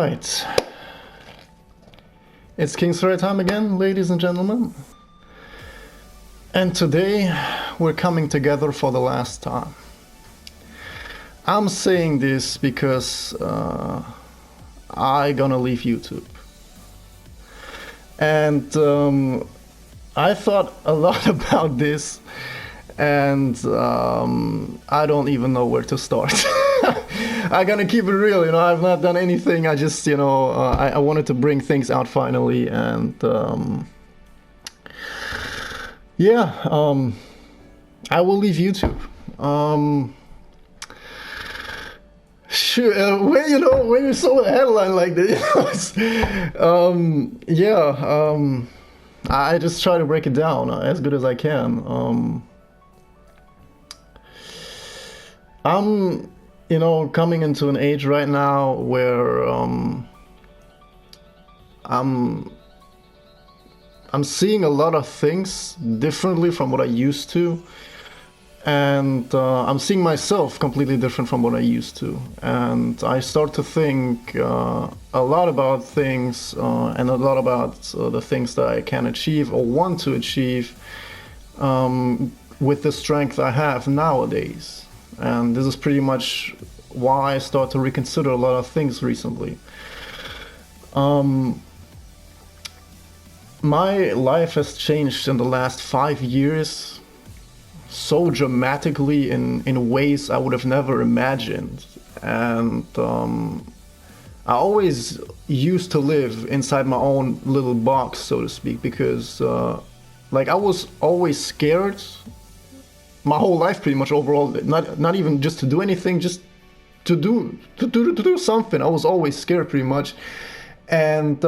right. It's Kingslayer time again, ladies and gentlemen. And today we're coming together for the last time. I'm saying this because I gonna leave YouTube. And I thought a lot about this, and I don't even know where to start. I'm gonna keep it real, I've not done anything. I just, I wanted to bring things out finally, and I will leave YouTube. Sure, when you saw a headline like this, I just try to break it down as good as I can. I'm, coming into an age right now where I'm seeing a lot of things differently from what I used to. And I'm seeing myself completely different from what I used to. And I start to think a lot about things and a lot about the things that I can achieve or want to achieve with the strength I have nowadays. And this is pretty much why I start to reconsider a lot of things recently. My life has changed in the last 5 years so dramatically in ways I would have never imagined. And I always used to live inside my own little box, so to speak, because I was always scared my whole life, pretty much overall, not even just to do anything, just to do something. I was always scared, pretty much. And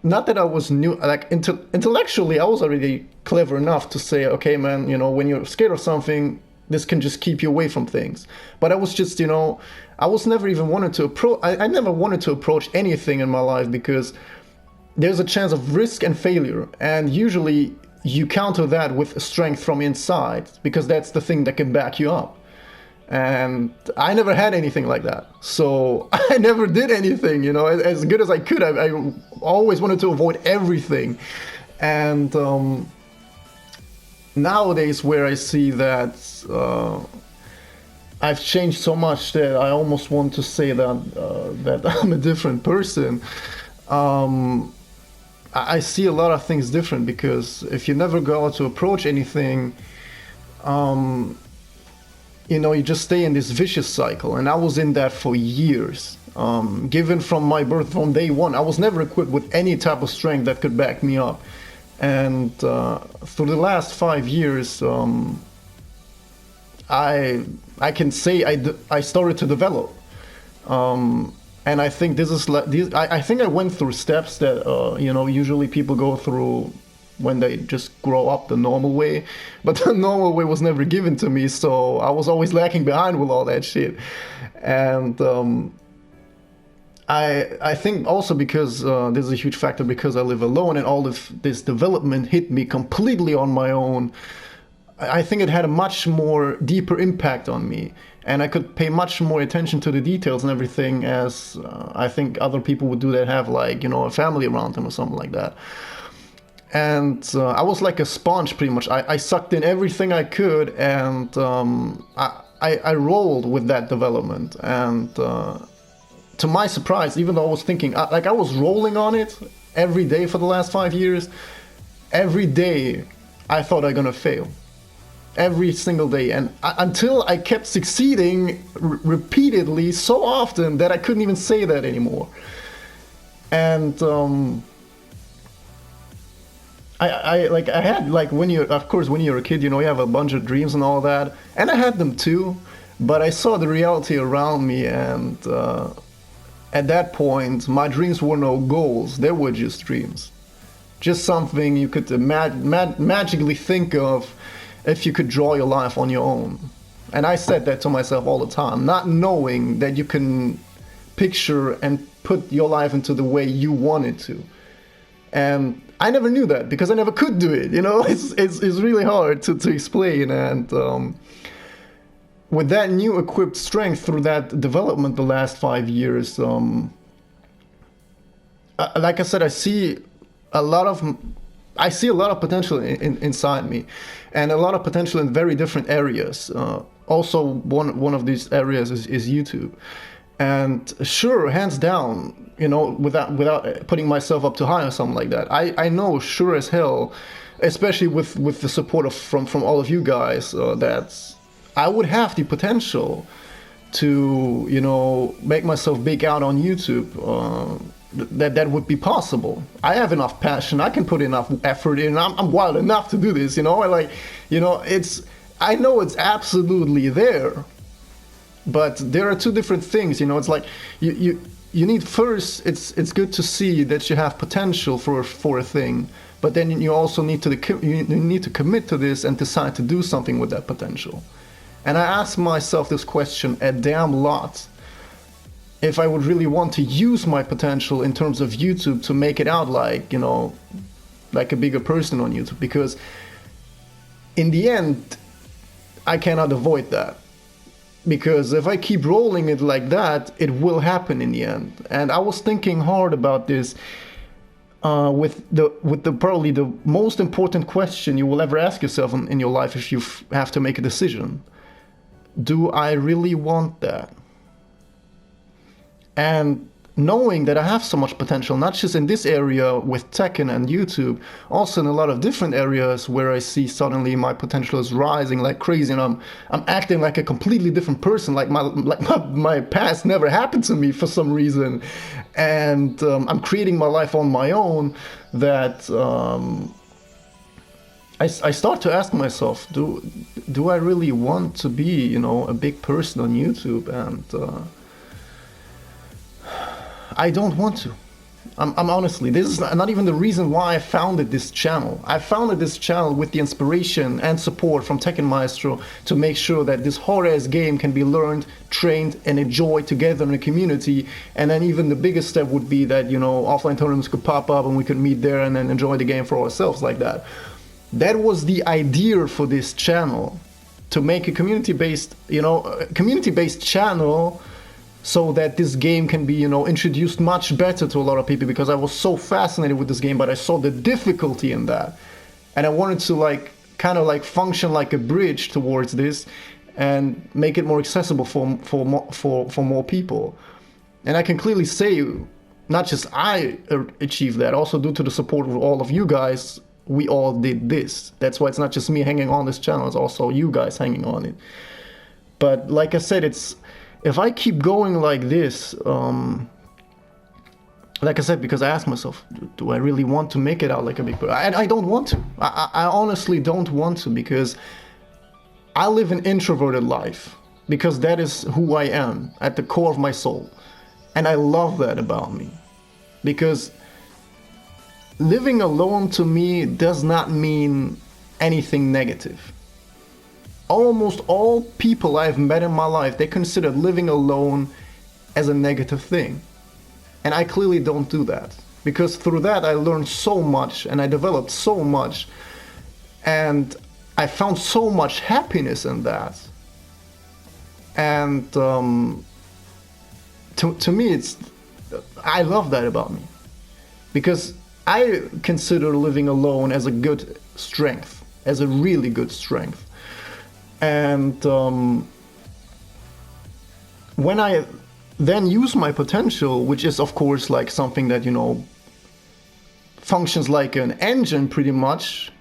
not that I was new, intellectually I was already clever enough to say, okay man, when you're scared of something, this can just keep you away from things. But I was just, I was never even wanted to approach, I never wanted to approach anything in my life, because there's a chance of risk and failure, and usually you counter that with strength from inside, because that's the thing that can back you up. And I never had anything like that, so I never did anything, as good as I could. I always wanted to avoid everything. And nowadays, where I see that I've changed so much that I almost want to say that I'm a different person. I see a lot of things different, because if you never go out to approach anything, you just stay in this vicious cycle. And I was in that for years. Given from my birth, from day one, I was never equipped with any type of strength that could back me up. And through the last 5 years, I can say I started to develop. And I think I think I went through steps that usually people go through when they just grow up the normal way, but the normal way was never given to me, so I was always lacking behind with all that shit. And I think also because there's a huge factor, because I live alone and all of this development hit me completely on my own. I think it had a much more deeper impact on me, and I could pay much more attention to the details and everything, as I think other people would do that have a family around them or something like that. And I was like a sponge, pretty much. I sucked in everything I could, and I rolled with that development. And to my surprise, even though I was thinking, I was rolling on it every day for the last 5 years, every day I thought I'm gonna fail. Every single day. And until I kept succeeding repeatedly so often that I couldn't even say that anymore. And I had, when you're a kid, you have a bunch of dreams and all that, and I had them too, but I saw the reality around me, and at that point my dreams were no goals, they were just dreams, just something you could magically think of if you could draw your life on your own. And I said that to myself all the time, not knowing that you can picture and put your life into the way you want it to. And I never knew that, because I never could do it. It's really hard to explain. And with that new equipped strength through that development the last 5 years, like I said, a lot of I see a lot of potential inside me, and a lot of potential in very different areas. Also, one of these areas is YouTube, and sure, hands down, you know, without putting myself up too high or something like that. I know sure as hell, especially with the support from all of you guys, that I would have the potential to, you know, make myself big out on YouTube. That would be possible. I have enough passion. I can put enough effort in. I'm wild enough to do this. You know, I know it's absolutely there, but there are two different things. You know, it's like you need first. It's good to see that you have potential for a thing, but then you also need to commit to this and decide to do something with that potential. And I ask myself this question a damn lot. If I would really want to use my potential in terms of YouTube to make it out like, you know, like a bigger person on YouTube, because in the end, I cannot avoid that. Because if I keep rolling it like that, it will happen in the end. And I was thinking hard about this with the probably the most important question you will ever ask yourself in your life if you have to make a decision. Do I really want that? And knowing that I have so much potential, not just in this area with Tekken and YouTube, also in a lot of different areas where I see suddenly my potential is rising like crazy, and I'm acting like a completely different person, like my past never happened to me for some reason, and I'm creating my life on my own. That I start to ask myself, do I really want to be, you know, a big person on YouTube? And I don't want to. I'm honestly, this is not even the reason why I founded this channel. I founded this channel with the inspiration and support from Tekken Maestro to make sure that this hard-ass game can be learned, trained, and enjoyed together in a community. And then even the biggest step would be that, you know, offline tournaments could pop up and we could meet there and then enjoy the game for ourselves like that. That was the idea for this channel, to make a community-based, you know, community-based channel, so that this game can be, you know, introduced much better to a lot of people, because I was so fascinated with this game, but I saw the difficulty in that. And I wanted to like kind of like function like a bridge towards this and make it more accessible for more people. And I can clearly say, not just I achieved that, also due to the support of all of you guys, we all did this. That's why it's not just me hanging on this channel, it's also you guys hanging on it. But like I said, if I keep going like this, like I said, because I ask myself, do I really want to make it out like a big person? I don't want to. I honestly don't want to, because I live an introverted life, because that is who I am at the core of my soul. And I love that about me, because living alone to me does not mean anything negative. Almost all people I've met in my life, they consider living alone as a negative thing. And I clearly don't do that, because through that I learned so much and I developed so much, and I found so much happiness in that. And to me, I love that about me, because I consider living alone as a good strength, as a really good strength. And when I then use my potential, which is of course like something that, you know, functions like an engine pretty much,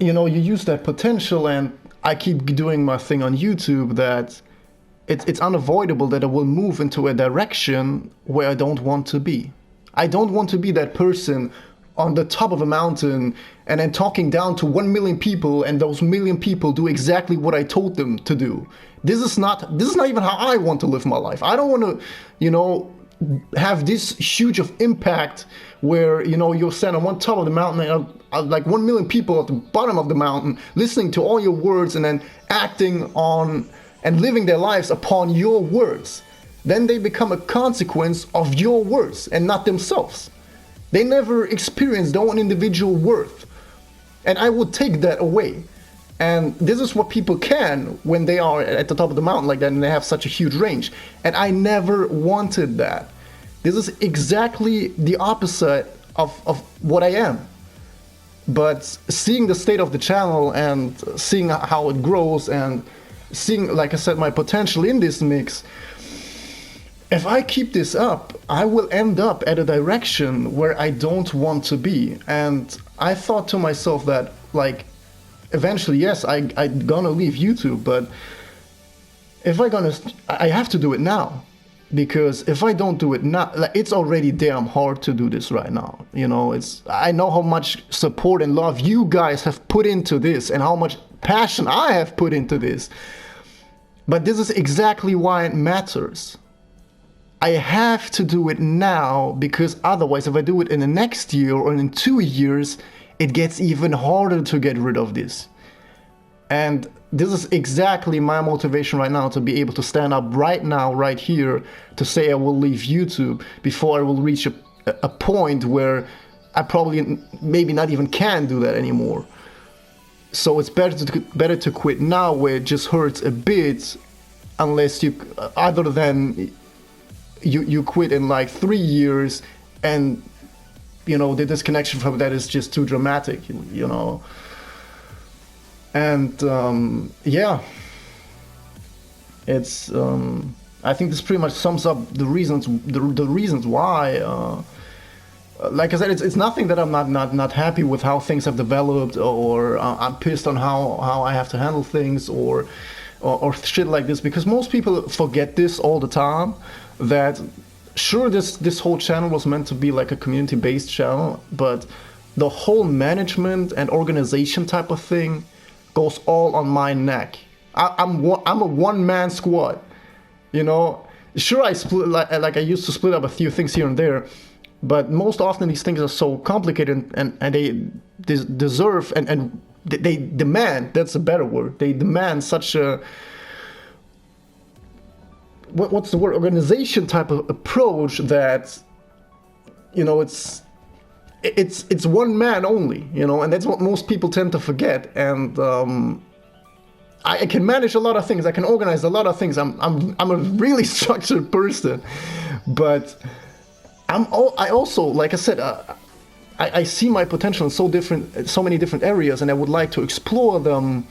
you know, you use that potential, and I keep doing my thing on YouTube, that it's unavoidable that I will move into a direction where I don't want to be. I don't want to be that person on the top of a mountain and then talking down to 1 million people, and those million people do exactly what I told them to do. This is not even how I want to live my life. I don't want to, you know, have this huge of impact where, you know, you're standing on one top of the mountain and like 1 million people at the bottom of the mountain listening to all your words and then acting on and living their lives upon your words. Then they become a consequence of your words and not themselves. They never experience their own individual worth. And I would take that away. And this is what people can when they are at the top of the mountain like that and they have such a huge range. And I never wanted that. This is exactly the opposite of what I am. But seeing the state of the channel and seeing how it grows and seeing, like I said, my potential in this mix, if I keep this up, I will end up at a direction where I don't want to be. And I thought to myself that, like, eventually, yes, I'm gonna leave YouTube, but if I have to do it now. Because if I don't do it now, like, it's already damn hard to do this right now. You know, I know how much support and love you guys have put into this and how much passion I have put into this. But this is exactly why it matters. I have to do it now, because otherwise, if I do it in the next year or in 2 years, it gets even harder to get rid of this. And this is exactly my motivation right now, to be able to stand up right now, right here, to say I will leave YouTube before I will reach a point where I probably maybe not even can do that anymore. So it's better to quit now, where it just hurts a bit, unless other than you quit in like 3 years and, you know, the disconnection from that is just too dramatic, you know. And yeah, it's I think this pretty much sums up the reasons why. Like I said, it's nothing that I'm not happy with how things have developed, or I'm pissed on how I have to handle things, or shit like this. Because most people forget this all the time. That sure, this whole channel was meant to be like a community-based channel, but the whole management and organization type of thing goes all on my neck. I'm a one-man squad, you know. Sure, I split like I used to split up a few things here and there, but most often these things are so complicated and they deserve and they demand, that's a better word, they demand such a, what's the word, organization type of approach that, you know, it's one man only, you know, and that's what most people tend to forget. And I can manage a lot of things, I can organize a lot of things. I'm a really structured person, but I also, like I said, I see my potential in so many different areas, and I would like to explore them,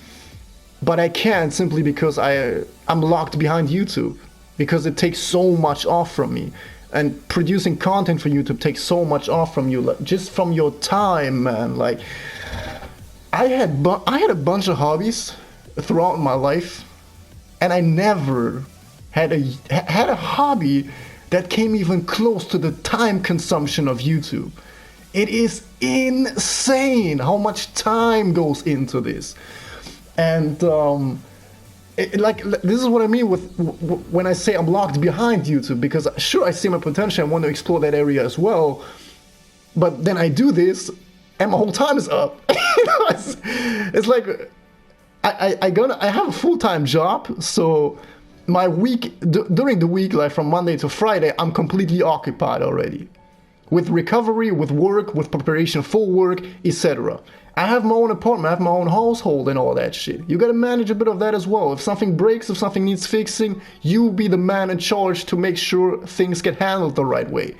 but I can't, simply because I'm locked behind YouTube, because it takes so much off from me. And producing content for YouTube takes so much off from you, like, just from your time, man. Like, I had a bunch of hobbies throughout my life, and I never had a hobby that came even close to the time consumption of YouTube. It is insane how much time goes into this. And this is what I mean with when I say I'm locked behind YouTube, because sure, I see my potential and want to explore that area as well, but then I do this and my whole time is up. You know, it's like I have a full-time job, so my week during the week, like from Monday to Friday, I'm completely occupied already with recovery, with work, with preparation for work, etc. I have my own apartment, I have my own household and all that shit. You gotta manage a bit of that as well. If something breaks, if something needs fixing, you be the man in charge to make sure things get handled the right way.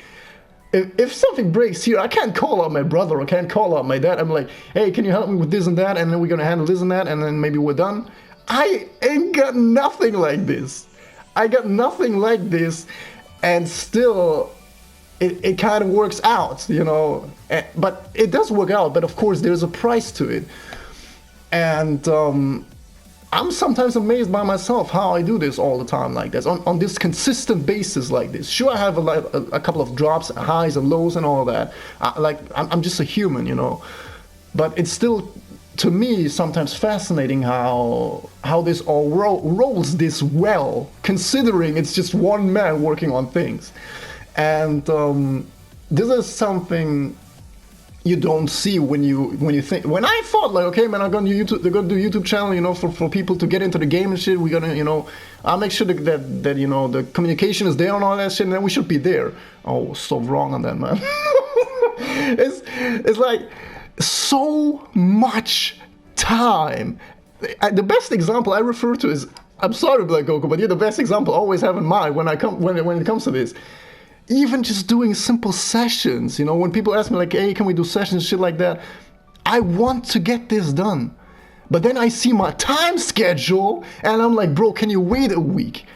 If something breaks here, I can't call out my brother, I can't call out my dad. I'm like, hey, can you help me with this and that? And then we're gonna handle this and that, and then maybe we're done. I ain't got nothing like this. I got nothing like this, and still, it kind of works out, you know. But it does work out, but of course there's a price to it. And I'm sometimes amazed by myself how I do this all the time like this, on this consistent basis like this. Sure, I have a couple of drops, highs and lows and all that. I'm just a human, you know. But it's still, to me, sometimes fascinating how this all rolls this well, considering it's just one man working on things. And this is something you don't see when you think. When I thought, like, okay, man, they're gonna do YouTube channel, you know, for people to get into the game and shit. We're gonna, you know, I'll make sure that you know, the communication is there and all that shit, and then we should be there. Oh, so wrong on that, man. it's like so much time. The best example I refer to is, I'm sorry, Black Goku, but you're the best example I always have in mind when it comes to this. even just doing simple sessions, you know, when people ask me like, hey, can we do sessions, shit like that, I want to get this done. But then I see my time schedule and I'm like, bro, can you wait a week?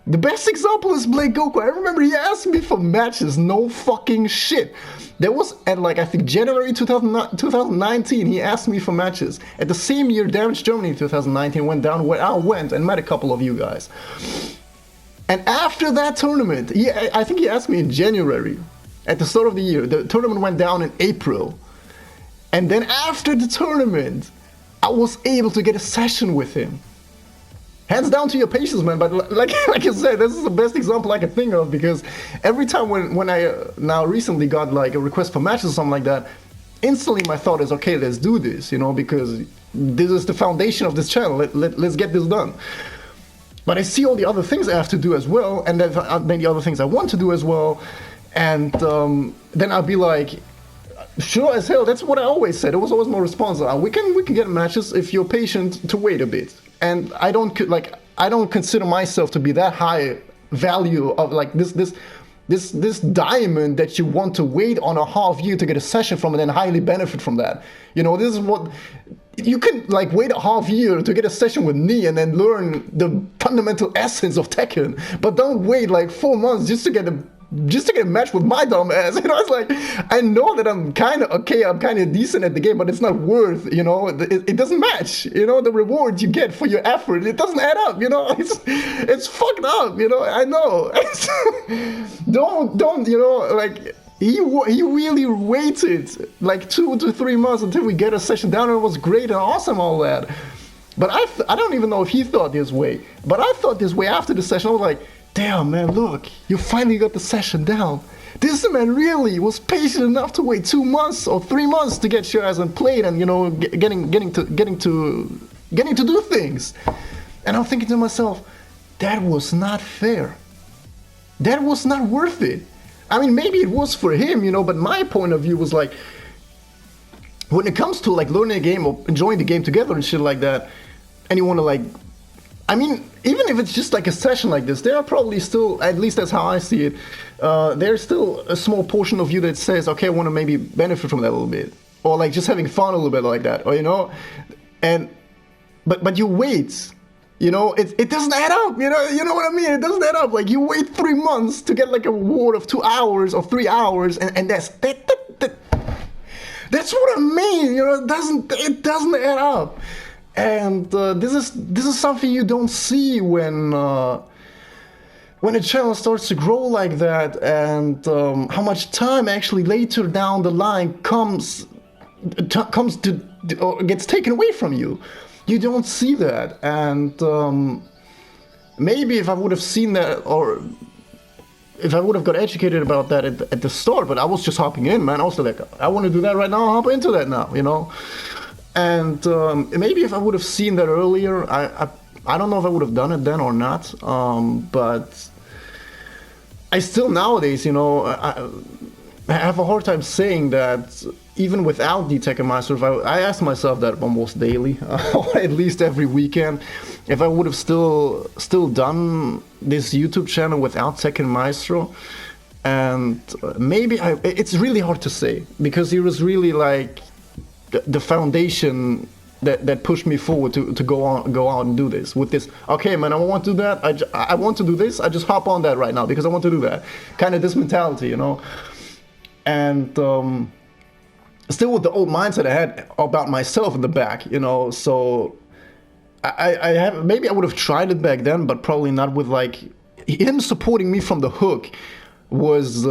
The best example is Blake Goku. I remember he asked me for matches, no fucking shit. There was at like, I think January 2019, he asked me for matches. At the same year, Damage Germany 2019 went down, where I went and met a couple of you guys. And after that tournament, I think he asked me in January, at the start of the year. The tournament went down in April. And then after the tournament, I was able to get a session with him. Hands down to your patience, man. But like I said, this is the best example I can think of, because every time when I now recently got like a request for matches or something like that, instantly my thought is, okay, let's do this, you know, because this is the foundation of this channel. Let's get this done. But I see all the other things I have to do as well, and then the other things I want to do as well, and then I'll be like, sure as hell. That's what I always said. It was always my response. We can get matches if you're patient to wait a bit. And I don't consider myself to be that high value of like this diamond that you want to wait on a half year to get a session from and then highly benefit from that. You know, this is what you can like wait a half year to get a session with me and then learn the fundamental essence of Tekken, but don't wait like 4 months just to get a match with my dumb ass. You know, it's like, I know that I'm kind of okay, I'm kind of decent at the game, but it's not worth, you know, it doesn't match, you know, the reward you get for your effort, it doesn't add up, you know, it's fucked up, you know, I know. don't, you know, like, he really waited like 2 to 3 months until we get a session down, and it was great and awesome, all that. But I don't even know if he thought this way, but I thought this way after the session. I was like, damn, man, look, you finally got the session down. This man really was patient enough to wait 2 months or 3 months to get your ass and played and, you know, getting to do things. And I'm thinking to myself, that was not fair. That was not worth it. I mean, maybe it was for him, you know, but my point of view was like, when it comes to like learning a game or enjoying the game together and shit like that, and you want to like, I mean, even if it's just like a session like this, there are probably still, at least that's how I see it, there's still a small portion of you that says, okay, I want to maybe benefit from that a little bit, or like just having fun a little bit like that, or, you know, and but you wait, you know, it doesn't add up, you know what I mean? It doesn't add up. Like, you wait 3 months to get like a reward of 2 hours or 3 hours, and that's what I mean, you know. It doesn't add up. And this is something you don't see when a channel starts to grow like that, and how much time actually later down the line comes to or gets taken away from you. You don't see that, and maybe if I would have seen that, or if I would have got educated about that at the start, but I was just hopping in, man. I was like, I want to do that right now. I'll hop into that now, you know. And maybe if I would have seen that earlier, I don't know if I would have done it then or not. But I still nowadays, you know, I have a hard time saying that even without the Tekken Master, I ask myself that almost daily, or at least every weekend, if I would have still done this YouTube channel without Tekken Maestro. And maybe it's really hard to say, because he was really like the foundation that pushed me forward to go out and do this with this. Okay, man, I want to do that. I want to do this. I just hop on that right now because I want to do that. Kind of this mentality, you know. And still with the old mindset I had about myself in the back, you know. So I have, maybe I would have tried it back then, but probably not with like him supporting me from the hook was.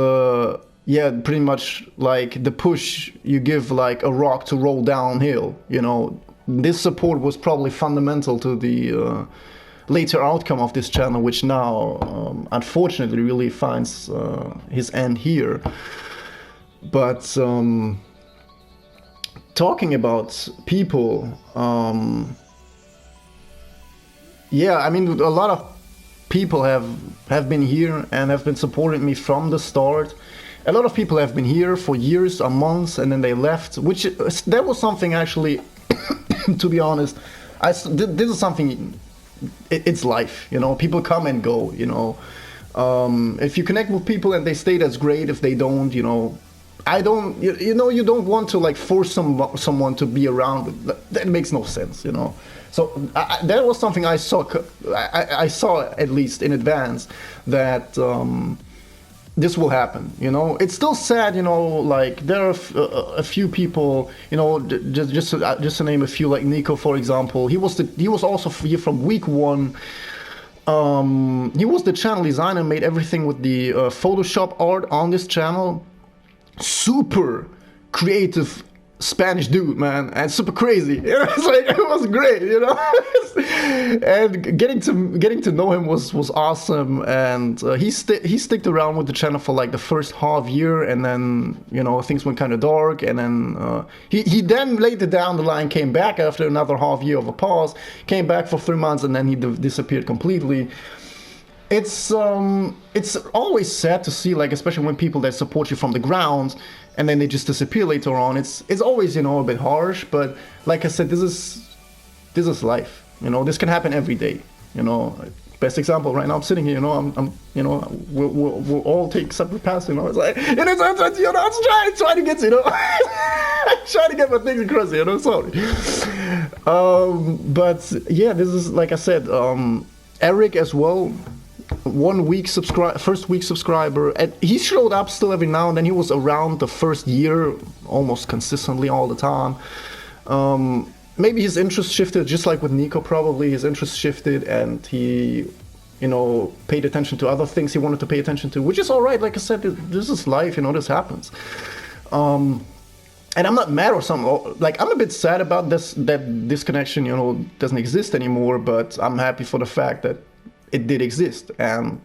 Yeah, pretty much like the push you give like a rock to roll downhill, you know. This support was probably fundamental to the later outcome of this channel, which now, unfortunately, really finds his end here. But talking about people, yeah, I mean, a lot of people have been here and have been supporting me from the start. A lot of people have been here for years or months, and then they left, which that was something actually, to be honest, this is something, it's life, you know, people come and go, you know. If you connect with people and they stay, that's great. If they don't, I don't, you don't want to like force someone to be around. That makes no sense, So that was something I saw. I saw at least in advance that this will happen. It's still sad. Like there are a few people. Just to name a few, like Nico, for example. He was also here from week one. He was the channel designer, made everything with the Photoshop art on this channel. Super creative Spanish dude, man, and super crazy. It's like it was great, and getting to know him was awesome. And he sticked around with the channel for like the first half year, and then things went kind of dark. And then he then later down the line came back after another half year of a pause, came back for 3 months, and then he disappeared completely. It's always sad to see, like, especially when people that support you from the ground and then they just disappear later on. It's always a bit harsh, but like I said, this is life. This can happen every day. Best example right now, I'm sitting here. We'll all take separate paths. It's like I'm trying to get trying to get my things across. Sorry. But yeah, this is like I said. Eric as well. 1 week first week subscriber, and he showed up still every now and then. He was around the first year almost consistently all the time. Maybe his interest shifted, just like with Nico. Probably his interest shifted, and he paid attention to other things he wanted to pay attention to, which is all right. Like I said, this is life. This happens. And I'm not mad or something. Like, I'm a bit sad about this connection doesn't exist anymore, but I'm happy for the fact that it did exist, and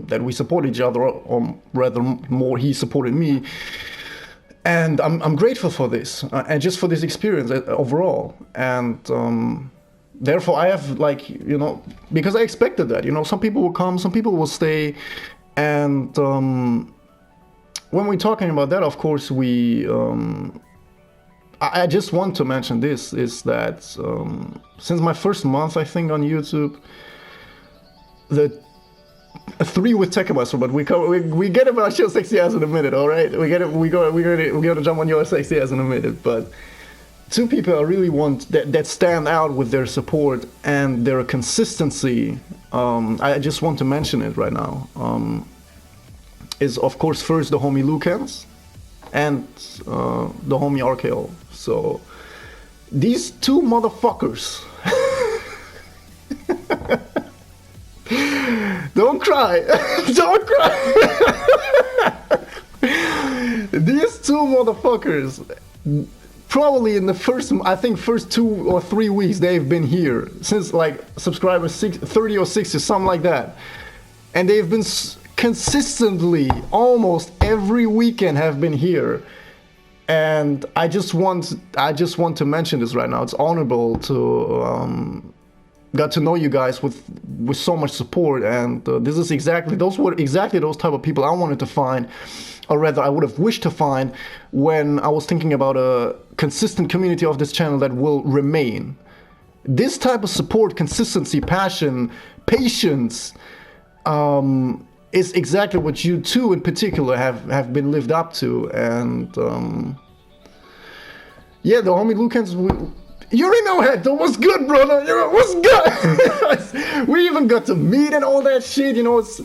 that we support each other, or rather more he supported me. And I'm grateful for this, and just for this experience overall. And therefore I have, like, because I expected that, some people will come, some people will stay. And when we're talking about that, of course, I just want to mention this, is that since my first month, I think, on YouTube, the 3 with Tekamaster, but we get about your sexy ass in a minute, all right? We're gonna jump on your sexy ass in a minute. But 2 people I really want that stand out with their support and their consistency. I just want to mention it right now. Is of course first the homie Lucans and the homie RKO. So these 2 motherfuckers. Don't cry. Don't cry. These 2 motherfuckers, probably in the first 2 or 3 weeks they've been here, since like subscribers 30 or 60, something like that. And they've been consistently, almost every weekend have been here. And I just want to mention this right now. It's honorable to got to know you guys with so much support, and this is those were exactly those type of people I wanted to find, or rather I would have wished to find, when I was thinking about a consistent community of this channel that will remain. This type of support, consistency, passion, patience, is exactly what you 2 in particular have been lived up to. And yeah, the homie Lucans, you're in our head. What's good, brother? What's good? We even got to meet and all that shit. It's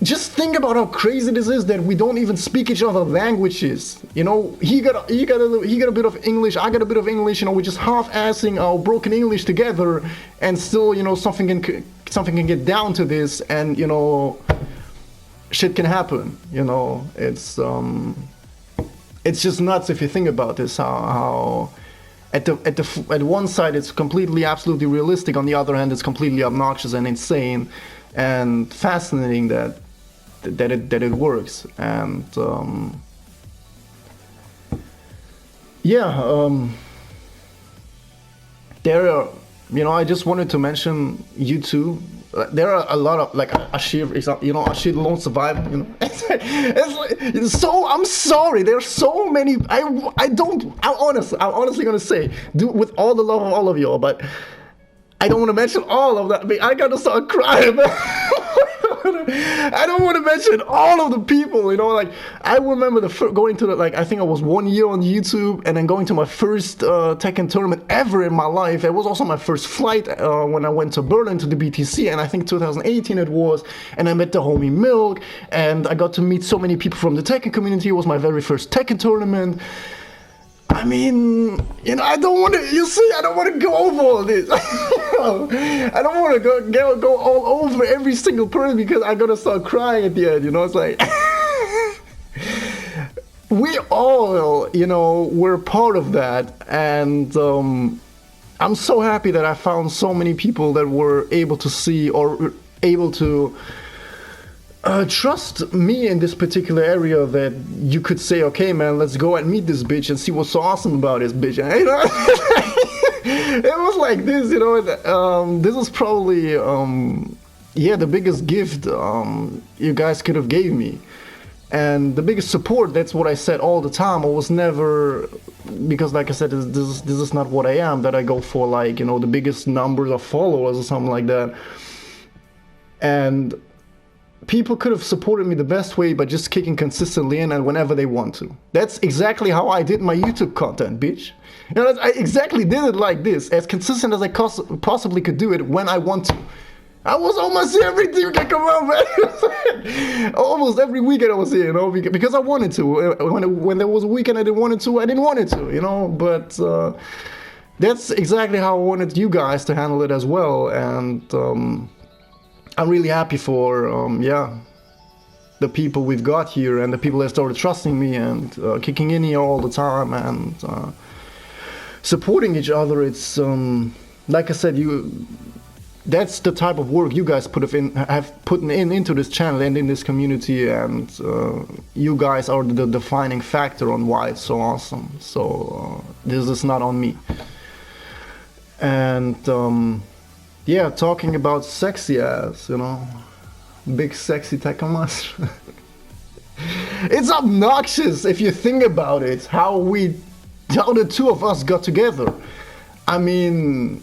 just think about how crazy this is that we don't even speak each other's languages. He got a bit of English. I got a bit of English. We're just half-assing our broken English together, and still, something can get down to this, and shit can happen. It's just nuts if you think about this. How at one side it's completely, absolutely realistic. On the other hand, it's completely obnoxious and insane, and fascinating that it works. And there are, I just wanted to mention you 2. There are a lot of, like, Ashir, Ashir Lone Survivor, so I'm sorry, there's so many. I'm honestly gonna say, with all the love of all of y'all, but I don't want to mention all of that. I gotta start crying. I don't want to mention all of the people, you know, like I remember going to the, like, I think I was 1 year on YouTube and then going to my first Tekken tournament ever in my life. It was also my first flight when I went to Berlin to the BTC, and I think 2018 it was, and I met the homie Milk, and I got to meet so many people from the Tekken community. It was my very first Tekken tournament. I mean, you know, I don't want to, you see, I don't want to go over all this. I don't want to go all over every single person because I'm going to start crying at the end, you know, it's like, we all, you know, we're part of that, and I'm so happy that I found so many people that were able to see or able to trust me in this particular area, that you could say, okay, man, let's go and meet this bitch and see what's so awesome about this bitch. And, you know, it was like this, you know. This is probably, yeah, the biggest gift you guys could have gave me, and the biggest support. That's what I said all the time. I was never, because like I said, this is not what I am. That I go for, like, you know, the biggest numbers of followers or something like that. And people could have supported me the best way by just kicking consistently in and whenever they want to. That's exactly how I did my YouTube content, bitch. You know, I exactly did it like this, as consistent as I possibly could do it when I want to. I was almost here every week. Come on, man. Almost every weekend I was here, you know, because I wanted to. When there was a weekend I didn't want it to, you know. But that's exactly how I wanted you guys to handle it as well. And I'm really happy for, yeah, the people we've got here and the people that started trusting me and kicking in here all the time and supporting each other. It's, like I said, that's the type of work you guys have put into this channel and in this community, and you guys are the defining factor on why it's so awesome. So this is not on me. And yeah, talking about sexy ass, you know, big sexy Tekken master. It's obnoxious if you think about it, how the two of us got together. I mean,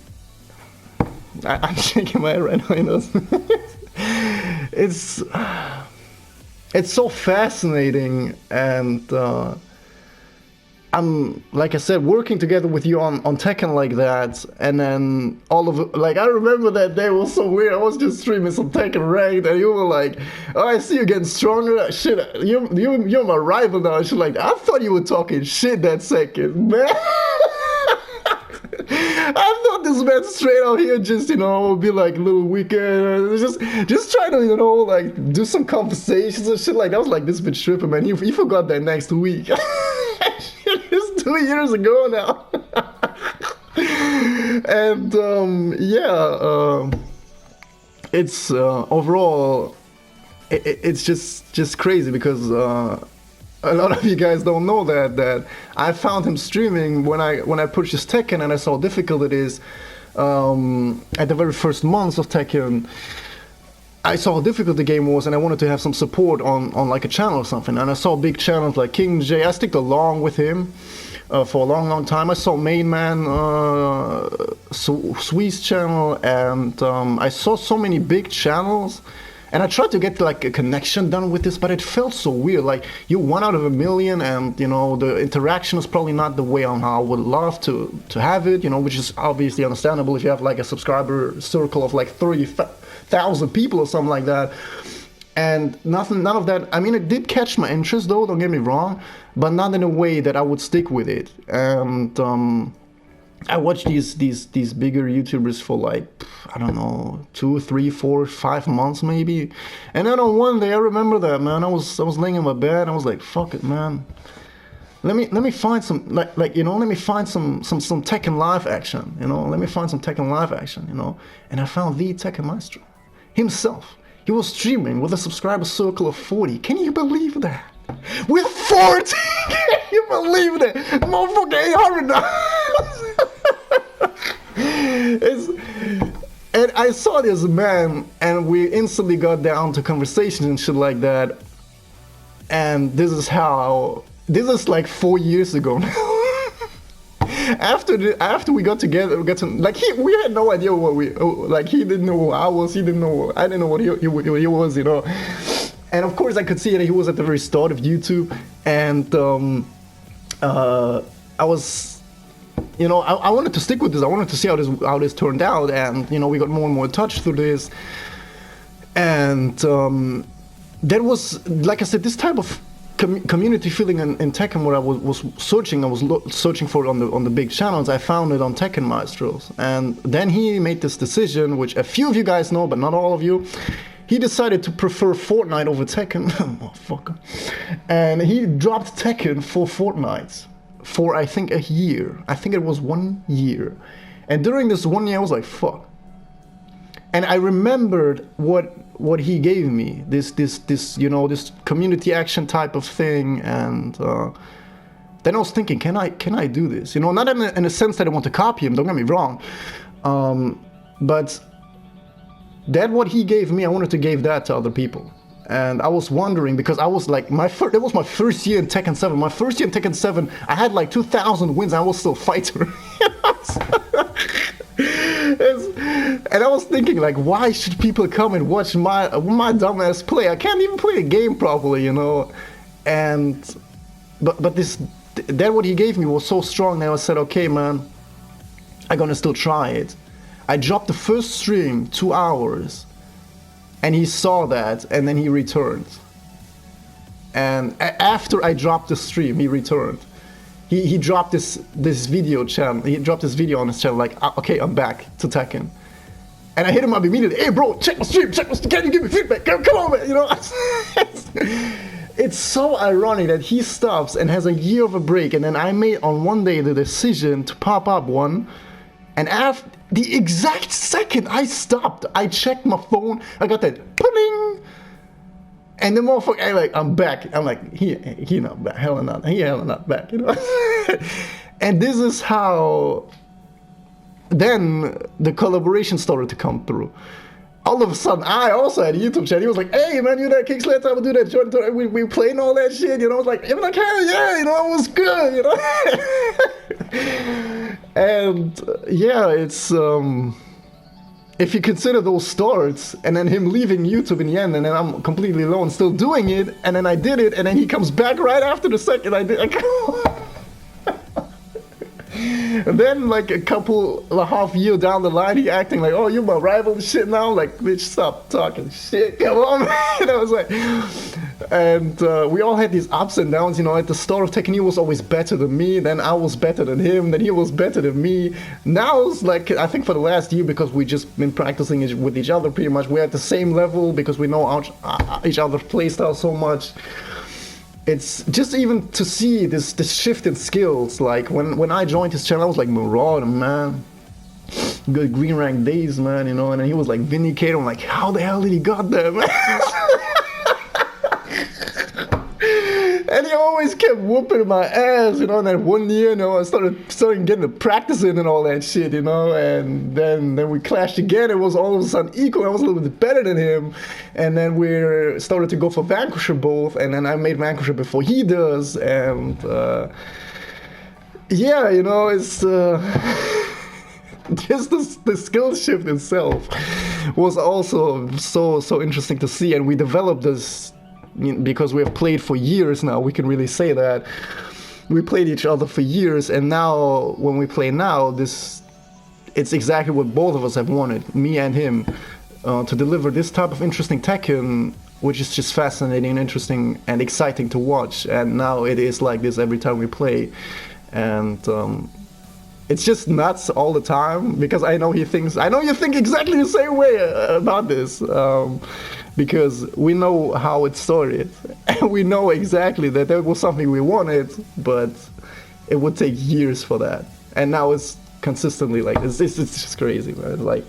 I'm shaking my head right now, you know. It's so fascinating, and I'm, like I said, working together with you on Tekken like that, and then all of it, like, I remember that day was so weird. I was just streaming some Tekken ranked, and you were like, oh, I see you getting stronger. Shit, you're my rival now. Shit, like, I thought you were talking shit that second, man. I thought this man straight out here just, you know, be like a little weekend, just trying to, you know, like, do some conversations and shit like that. I was like, this bitch tripping, man. He forgot that next week. It's 2 years ago now. And yeah, it's overall, it's just crazy, because a lot of you guys don't know that I found him streaming when I purchased Tekken, and I saw how difficult it is. At the very first months of Tekken, I saw how difficult the game was, and I wanted to have some support on like a channel or something. And I saw big channels like KingslayerXV. I sticked along with him for a long time. I saw Main Man Swee's channel, and I saw so many big channels. And I tried to get like a connection done with this, but it felt so weird. Like, you're 1 out of a million, and you know, the interaction is probably not the way on how I would love to have it, you know, which is obviously understandable if you have like a subscriber circle of like 30,000 people or something like that. And none of that. I mean, it did catch my interest though, don't get me wrong, but not in a way that I would stick with it. And I watched these bigger YouTubers for like, I don't know, 2, 3, 4, 5 months maybe. And then on one day, I remember that, man, I was laying in my bed, and I was like, fuck it, man. Let me find some, like, you know, let me find some Tekken live action, you know, let me find some Tekken live action, you know. And I found the Tekken Maestro himself. He was streaming with a subscriber circle of 40. Can you believe that? With 40! Can you believe that? Motherfucker 800 now. And I saw this man, and we instantly got down to conversations and shit like that. And this is like 4 years ago now. after we got together, we got to like we had no idea what we like. He didn't know who I was. He didn't know. I didn't know what he was. You know. And of course, I could see that he was at the very start of YouTube, and I was, you know, I wanted to stick with this. I wanted to see how this turned out, and you know, we got more and more touch through this, and that was, like I said, this type of community feeling in Tekken. What I was searching, searching for on the big channels. I found it on Tekken Maestros, and then he made this decision, which a few of you guys know, but not all of you. He decided to prefer Fortnite over Tekken, motherfucker, and he dropped Tekken for Fortnite for I think a year. I think it was 1 year, and during this 1 year, I was like, fuck. And I remembered what he gave me, this you know, this community action type of thing, and then I was thinking, can I do this? You know, not in a sense that I want to copy him. Don't get me wrong, but that what he gave me, I wanted to give that to other people. And I was wondering, because I was like, that was my first year in Tekken 7. My first year in Tekken 7, I had like 2,000 wins, and I was still a fighter. And I was thinking, like, why should people come and watch my dumbass play? I can't even play a game properly, you know. And but that what he gave me was so strong that I said, okay, man, I'm gonna still try it. I dropped the first stream 2 hours, and he saw that, and then he returned. And after I dropped the stream, he returned. He dropped this video channel. He dropped this video on his channel, like, okay, I'm back to Tekken. And I hit him up immediately. Hey, bro, check my stream. Can you give me feedback? Come on, man. You know, it's so ironic that he stops and has a year of a break, and then I made on one day the decision to pop up one. And after the exact second I stopped, I checked my phone. I got that ping, and the motherfucker, I'm back. I'm like, he not back, hella not back, you know. And this is how then the collaboration started to come through. All of a sudden, I also had a YouTube channel. He was like, hey, man, you that Kingslayer time to do that. We playing all that shit, you know. I was like, like, hell yeah, you know, it was good, you know. And yeah, it's, if you consider those starts, and then him leaving YouTube in the end, and then I'm completely alone still doing it, and then I did it, and then he comes back right after the second I did. And then, like, a couple and a half year down the line, he acting like, oh, you're my rival and shit now? Like, bitch, stop talking shit, come on, man. And I was like, and we all had these ups and downs, you know. At the start of Tekken, he was always better than me, then I was better than him, then he was better than me. Now it's like, I think for the last year, because we just been practicing with each other pretty much, we're at the same level because we know each other's playstyle so much. It's just even to see this shift in skills. Like when I joined his channel, I was like Marauder, man, good green rank days, man, you know. And then he was like Vindicator. I'm like, how the hell did he got there, man? And he always kept whooping my ass, you know. And then 1 year, you know, I started getting to practicing and all that shit, you know. And then we clashed again. It was all of a sudden equal. I was a little bit better than him. And then we started to go for Vanquisher both. And then I made Vanquisher before he does. And yeah, you know, it's just the skill shift itself was also so interesting to see. And we developed this. Because we have played for years now, we can really say that. We played each other for years, and now, when we play now, it's exactly what both of us have wanted, me and him, to deliver this type of interesting Tekken, which is just fascinating, interesting, and exciting to watch. And now it is like this every time we play. And it's just nuts all the time, because I know you think exactly the same way about this. Because we know how it started, and we know exactly that was something we wanted, but it would take years for that. And now it's consistently like, it's just crazy, man. Like,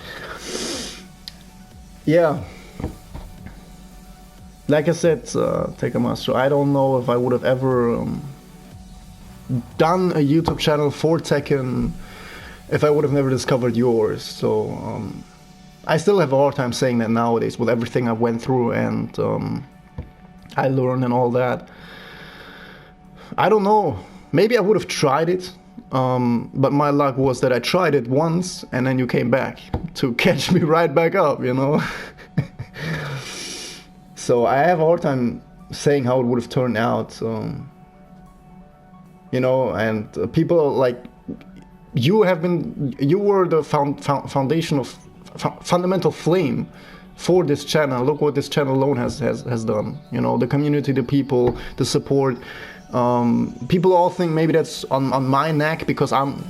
yeah. Like I said, Tekken Master, I don't know if I would have ever done a YouTube channel for Tekken if I would have never discovered yours. So, I still have a hard time saying that nowadays with everything I went through and I learned and all that. I don't know. Maybe I would have tried it But my luck was that I tried it once and then you came back to catch me right back up, you know. So I have a hard time saying how it would have turned out, you know. And people like you were the foundation of fundamental flame for this channel. Look what this channel alone has done, you know. The community, the people, the support. People all think maybe that's on my neck because I'm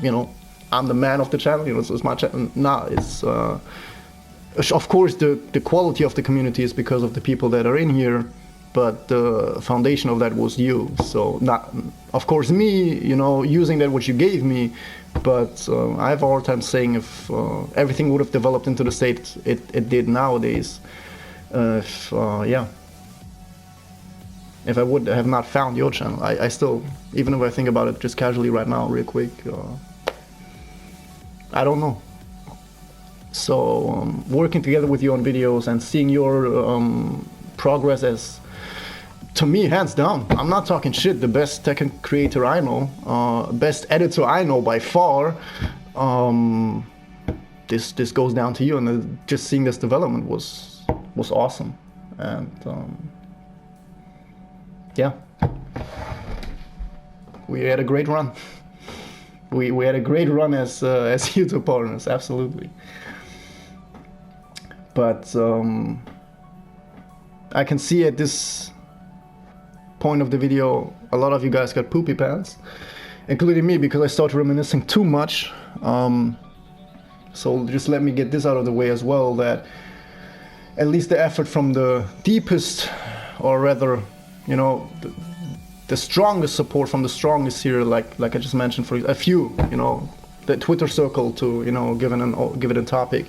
the man of the channel, you know. It's my channel. No, it's of course the quality of the community is because of the people that are in here, but the foundation of that was you. So not, of course, me, you know, using that what you gave me, but I have a hard time saying if everything would have developed into the state it did nowadays. Yeah. If I would have not found your channel, I still, even if I think about it just casually right now, real quick, I don't know. So working together with you on videos and seeing your progress as, to me, hands down, I'm not talking shit, the best Tekken creator I know, best editor I know by far. This goes down to you, and just seeing this development was awesome. And yeah, we had a great run. We had a great run as YouTube partners, absolutely. But I can see at this point of the video, a lot of you guys got poopy pants, including me, because I started reminiscing too much. So just let me get this out of the way as well, that at least the effort from the deepest, or rather, you know, the strongest support from the strongest here, like I just mentioned, for a few, you know, the Twitter circle, to, you know, give it a topic,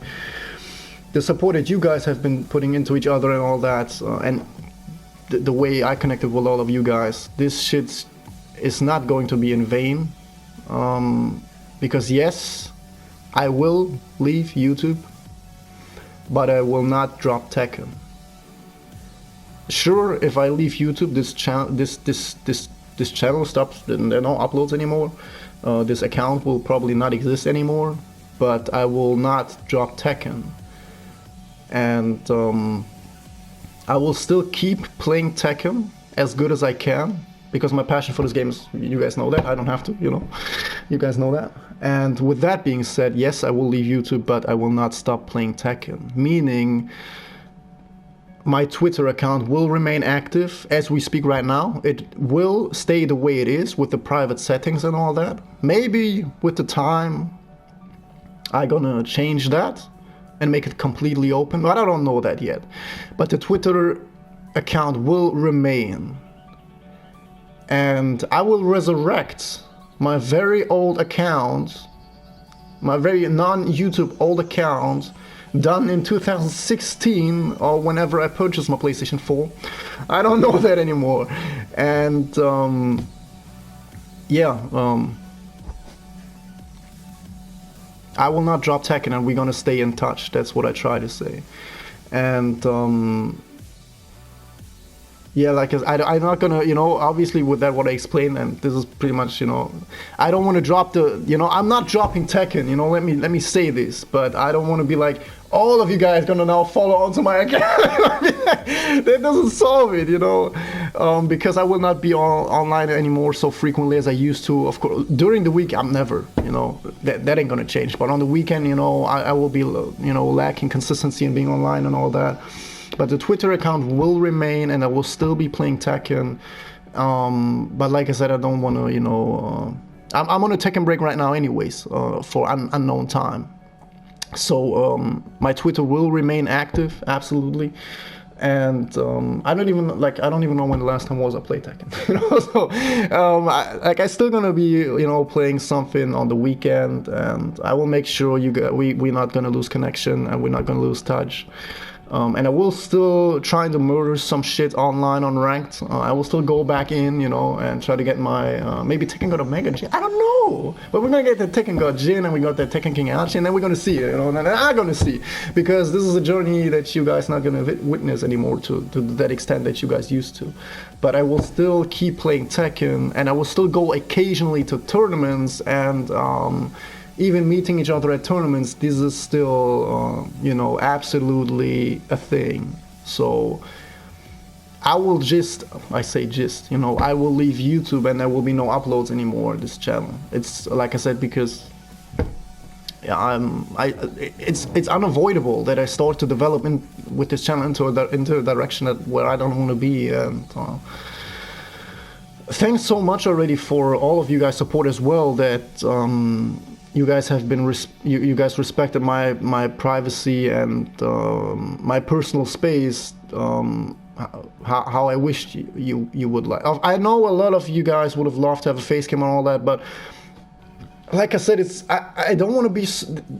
the support that you guys have been putting into each other and all that, and the way I connected with all of you guys, this shit is not going to be in vain, because yes, I will leave YouTube, but I will not drop Tekken. Sure, if I leave YouTube, this channel stops, there are no uploads anymore. This account will probably not exist anymore, but I will not drop Tekken. And I will still keep playing Tekken as good as I can, because my passion for this game is, you guys know that, I don't have to, you know, you guys know that. And with that being said, yes, I will leave YouTube, but I will not stop playing Tekken, meaning my Twitter account will remain active as we speak right now. It will stay the way it is with the private settings and all that. Maybe with the time I'm gonna change that and make it completely open, but I don't know that yet. But the Twitter account will remain. And I will resurrect my very old account, my very non-YouTube old account, done in 2016 or whenever I purchased my PlayStation 4. I don't know that anymore. And yeah, I will not drop Tekken, and we're gonna stay in touch. That's what I try to say. And yeah, like I'm not gonna, you know, obviously with that what I explained, and this is pretty much, you know, I don't want to drop the, you know, I'm not dropping Tekken, you know, let me say this, but I don't want to be like, all of you guys gonna now follow onto my account. That doesn't solve it, you know, because I will not be online anymore so frequently as I used to. Of course, during the week I'm never, you know, that ain't gonna change. But on the weekend, you know, I will be, you know, lacking consistency in being online and all that. But the Twitter account will remain, and I will still be playing Tekken. But like I said, I don't want to, you know, I'm on a Tekken break right now anyways, for unknown time. So my Twitter will remain active, absolutely. And I don't even know when the last time was I played Tekken. You know, so I still gonna be, you know, playing something on the weekend, and I will make sure we're not gonna lose connection, and we're not gonna lose touch. And I will still try to murder some shit online on ranked. I will still go back in, and try to get my maybe Tekken God Omega Jin. I don't know, but we're gonna get the Tekken God Jin, and we got the Tekken King Archie, and then we're gonna see, and then I'm gonna see, because this is a journey that you guys not gonna witness anymore to that extent that you guys used to. But I will still keep playing Tekken, and I will still go occasionally to tournaments and. Even meeting each other at tournaments, this is still, absolutely a thing. So I will I will leave YouTube and there will be no uploads anymore. This channel. It's like I said, because it's unavoidable that I start to develop with this channel into a direction where I don't want to be. And thanks so much already for all of you guys' support as well. That. You guys have been you guys respected my privacy and my personal space. How I wished you would like. I know a lot of you guys would have loved to have a face cam and all that, but like I said, I don't want to be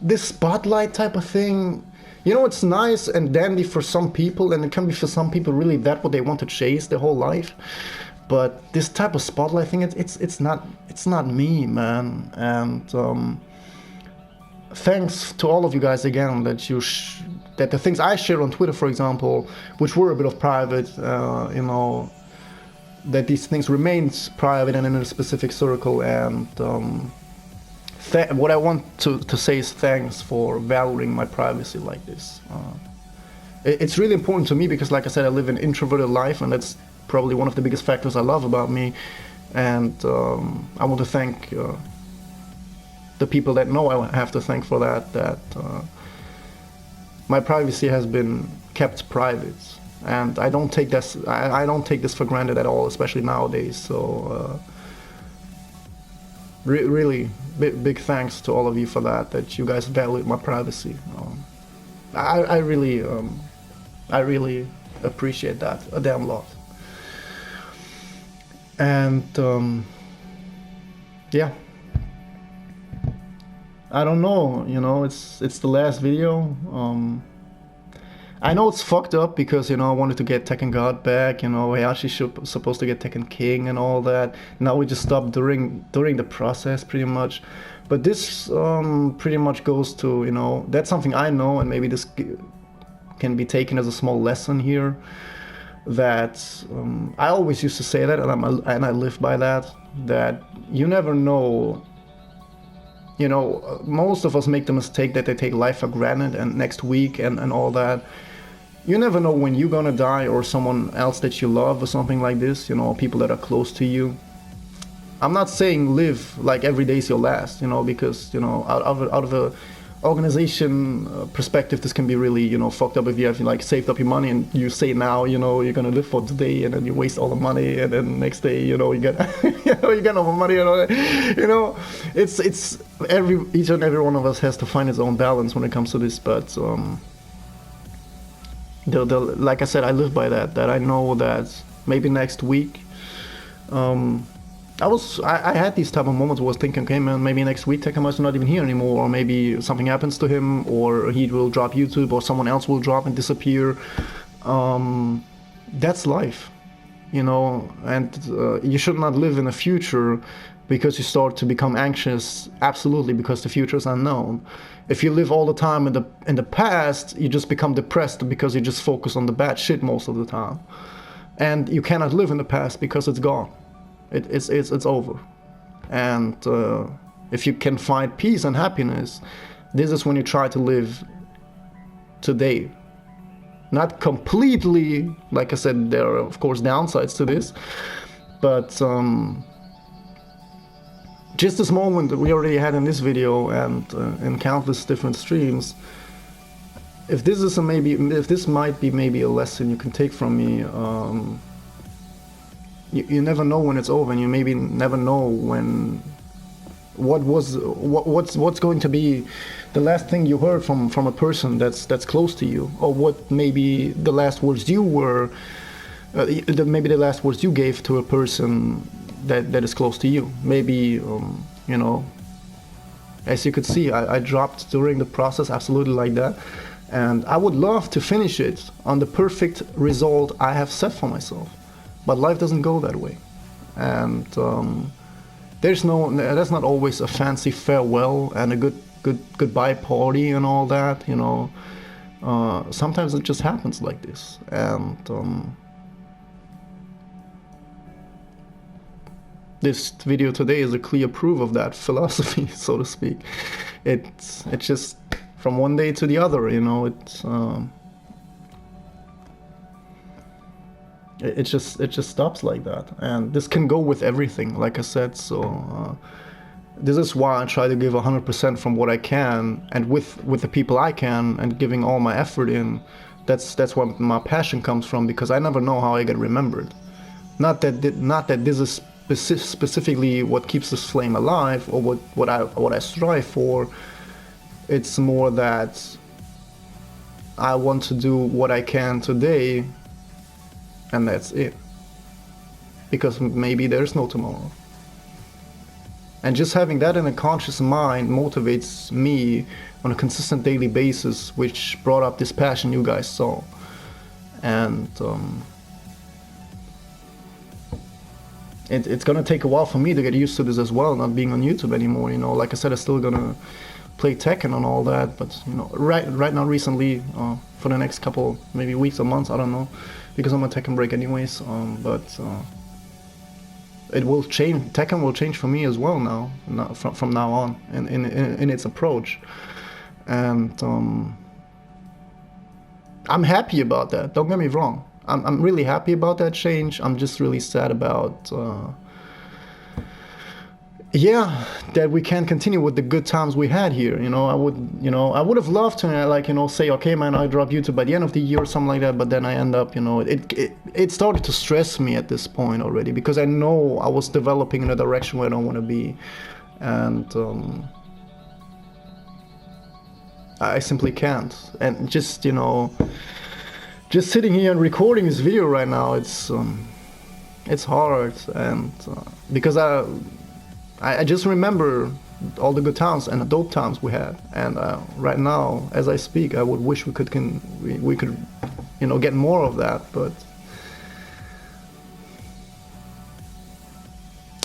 this spotlight type of thing. It's nice and dandy for some people, and it can be for some people really that what they want to chase their whole life. But this type of spotlight thing, it's not me, man. And thanks to all of you guys again that that the things I share on Twitter, for example, which were a bit of private, that these things remained private and in a specific circle. And what I want to say is thanks for valuing my privacy like this. It's really important to me because, like I said, I live an introverted life, and that's probably one of the biggest factors I love about me. And I want to thank the people that know I have to thank for that my privacy has been kept private, and I don't take this I don't take this for granted at all, especially nowadays. So really big thanks to all of you for that you guys value my privacy. I really appreciate that a damn lot. And yeah, I don't know, it's the last video. I know it's fucked up because, I wanted to get Tekken God back, Hayashi supposed to get Tekken King and all that. Now we just stopped during the process pretty much. But this pretty much goes to, that's something I know, and maybe this can be taken as a small lesson here. That I always used to say that, and I live by that. That you never know. Most of us make the mistake that they take life for granted, and next week and all that. You never know when you're gonna die, or someone else that you love, or something like this. People that are close to you. I'm not saying live like every day's your last. Because out of a organization perspective, this can be really fucked up if you have saved up your money and you say now you're gonna live for today, and then you waste all the money, and then next day you get you get no more money, it's each and every one of us has to find his own balance when it comes to this. But like I said, I live by that I know that maybe next week I had these type of moments where I was thinking, okay man, maybe next week Tekken is not even here anymore, or maybe something happens to him, or he will drop YouTube, or someone else will drop and disappear. That's life, and you should not live in the future because you start to become anxious, absolutely, because the future is unknown. If you live all the time in the past, you just become depressed because you just focus on the bad shit most of the time. And you cannot live in the past because it's gone. It's over. And if you can find peace and happiness, this is when you try to live today. Not completely, like I said, there are of course downsides to this, but just this moment that we already had in this video and in countless different streams, if this might be maybe a lesson you can take from me, you never know when it's over, and you maybe never know what's going to be the last thing you heard from a person that's close to you, or what maybe the last words you were, maybe the last words you gave to a person that is close to you. Maybe as you could see, I dropped during the process, absolutely like that. And I would love to finish it on the perfect result I have set for myself. But life doesn't go that way. And there's not always a fancy farewell and a goodbye party and all that, you know. Sometimes it just happens like this. And this video today is a clear proof of that philosophy, so to speak. It's just from one day to the other, you know. It just stops like that, and this can go with everything, like I said. So this is why I try to give 100% from what I can, and with the people I can, and giving all my effort in. That's where my passion comes from, because I never know how I get remembered. Not that this is specifically what keeps this flame alive, or what I strive for. It's more that I want to do what I can today, and that's it. Because maybe there's no tomorrow. And just having that in a conscious mind motivates me on a consistent daily basis, which brought up this passion you guys saw. And it's gonna take a while for me to get used to this as well, not being on YouTube anymore, you know. Like I said, I'm still gonna play Tekken and all that, but you know, right now recently, for the next couple maybe weeks or months, I don't know, because I'm on Tekken break anyways. But it will change. Tekken will change for me as well now, from now on, in its approach, and I'm happy about that. Don't get me wrong. I'm really happy about that change. I'm just really sad about that we can't continue with the good times we had here. You know, I would have loved to, like, you know, say, okay, man, I'll drop YouTube by the end of the year or something like that. But then I end up, you know, it started to stress me at this point already, because I know I was developing in a direction where I don't want to be, and I simply can't. And just, you know, just sitting here and recording this video right now, it's hard, and because I just remember all the good times and the dope times we had, and right now, as I speak, I would wish we could, you know, get more of that, but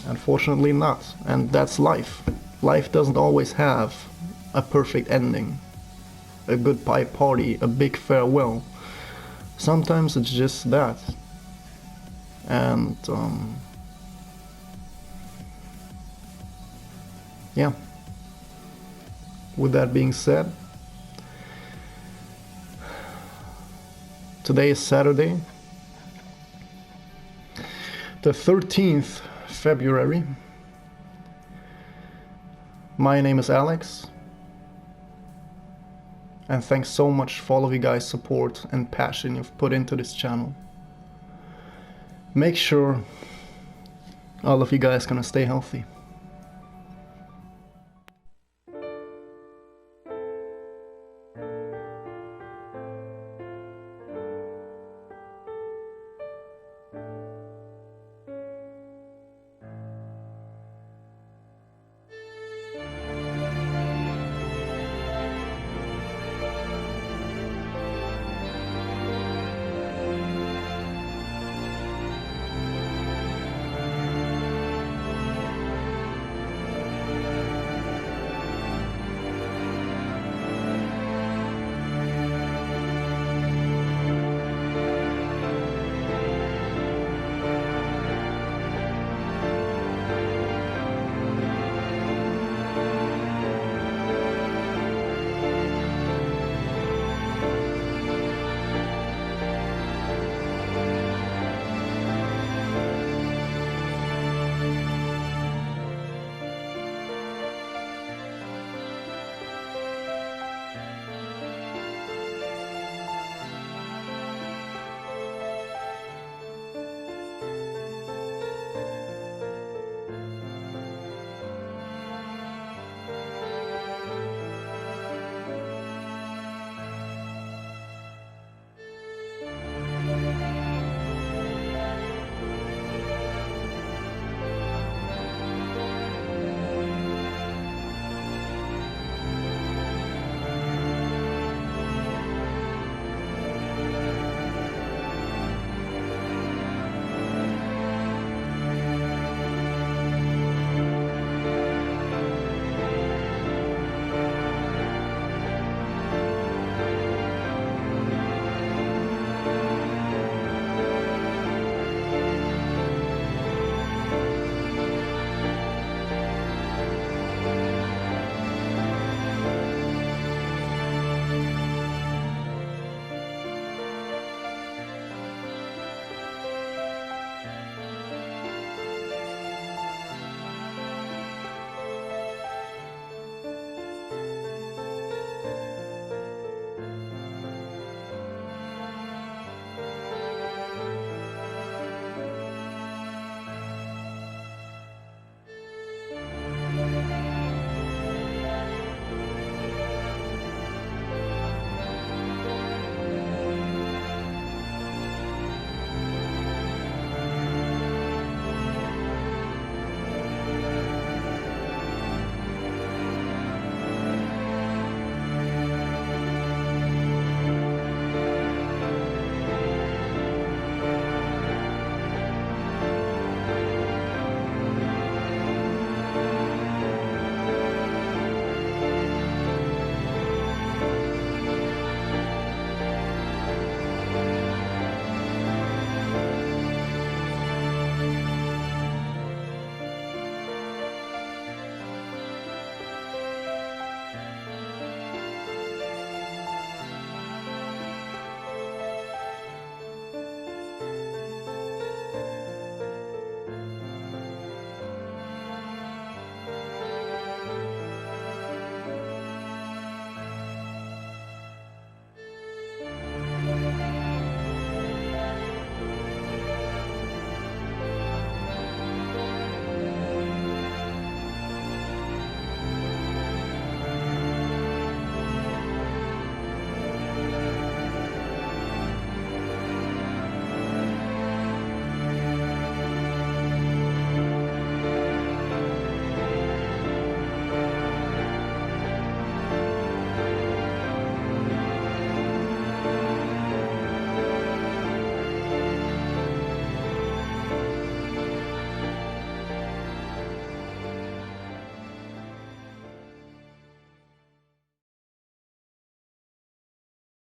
unfortunately not. And that's life. Life doesn't always have a perfect ending, a goodbye party, a big farewell. Sometimes it's just that, and yeah. With that being said, today is Saturday, the 13th February. My name is Alex, and thanks so much for all of you guys' support and passion you've put into this channel. Make sure all of you guys gonna stay healthy.